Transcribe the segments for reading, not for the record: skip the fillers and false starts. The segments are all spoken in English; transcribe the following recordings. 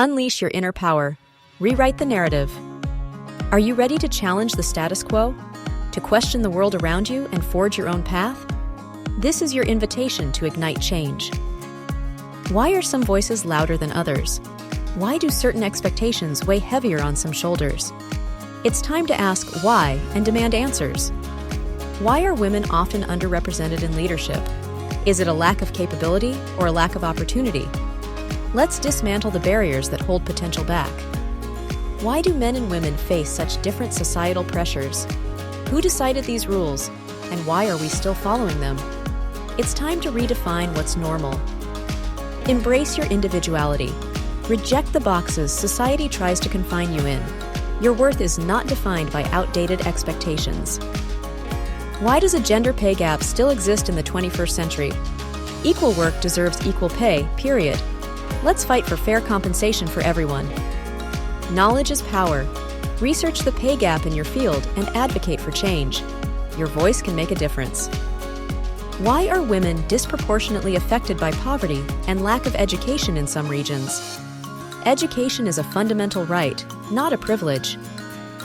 Unleash your inner power. Rewrite the narrative. Are you ready to challenge the status quo? To question the world around you and forge your own path? This is your invitation to ignite change. Why are some voices louder than others? Why do certain expectations weigh heavier on some shoulders? It's time to ask why and demand answers. Why are women often underrepresented in leadership? Is it a lack of capability or a lack of opportunity? Let's dismantle the barriers that hold potential back. Why do men and women face such different societal pressures? Who decided these rules, and why are we still following them? It's time to redefine what's normal. Embrace your individuality. Reject the boxes society tries to confine you in. Your worth is not defined by outdated expectations. Why does a gender pay gap still exist in the 21st century? Equal work deserves equal pay, period. Let's fight for fair compensation for everyone. Knowledge is power. Research the pay gap in your field and advocate for change. Your voice can make a difference. Why are women disproportionately affected by poverty and lack of education in some regions? Education is a fundamental right, not a privilege.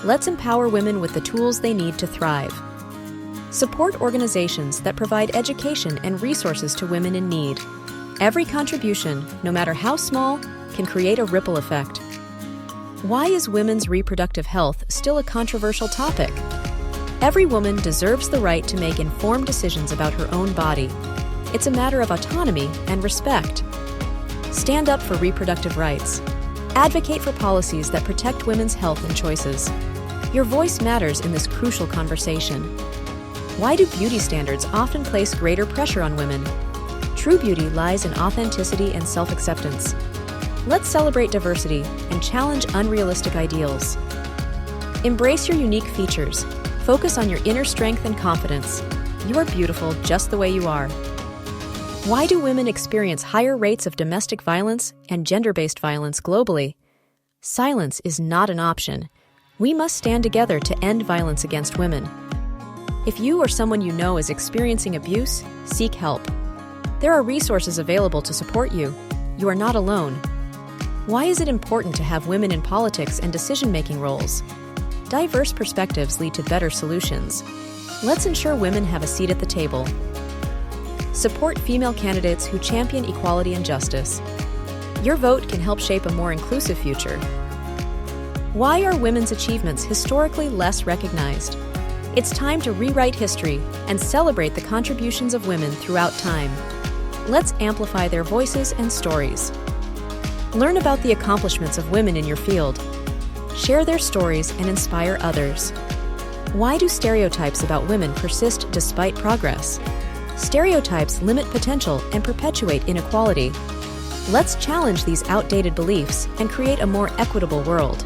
Let's empower women with the tools they need to thrive. Support organizations that provide education and resources to women in need. Every contribution, no matter how small, can create a ripple effect. Why is women's reproductive health still a controversial topic? Every woman deserves the right to make informed decisions about her own body. It's a matter of autonomy and respect. Stand up for reproductive rights. Advocate for policies that protect women's health and choices. Your voice matters in this crucial conversation. Why do beauty standards often place greater pressure on women? True beauty lies in authenticity and self-acceptance. Let's celebrate diversity and challenge unrealistic ideals. Embrace your unique features. Focus on your inner strength and confidence. You are beautiful just the way you are. Why do women experience higher rates of domestic violence and gender-based violence globally? Silence is not an option. We must stand together to end violence against women. If you or someone you know is experiencing abuse, seek help. There are resources available to support you. You are not alone. Why is it important to have women in politics and decision-making roles? Diverse perspectives lead to better solutions. Let's ensure women have a seat at the table. Support female candidates who champion equality and justice. Your vote can help shape a more inclusive future. Why are women's achievements historically less recognized? It's time to rewrite history and celebrate the contributions of women throughout time. Let's amplify their voices and stories. Learn about the accomplishments of women in your field. Share their stories and inspire others. Why do stereotypes about women persist despite progress? Stereotypes limit potential and perpetuate inequality. Let's challenge these outdated beliefs and create a more equitable world.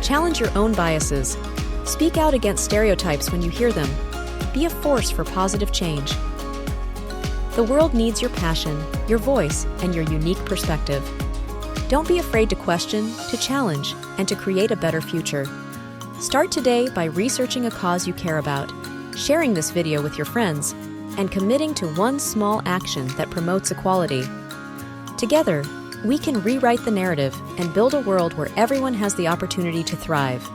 Challenge your own biases. Speak out against stereotypes when you hear them. Be a force for positive change. The world needs your passion, your voice, and your unique perspective. Don't be afraid to question, to challenge, and to create a better future. Start today by researching a cause you care about, sharing this video with your friends, and committing to one small action that promotes equality. Together, we can rewrite the narrative and build a world where everyone has the opportunity to thrive.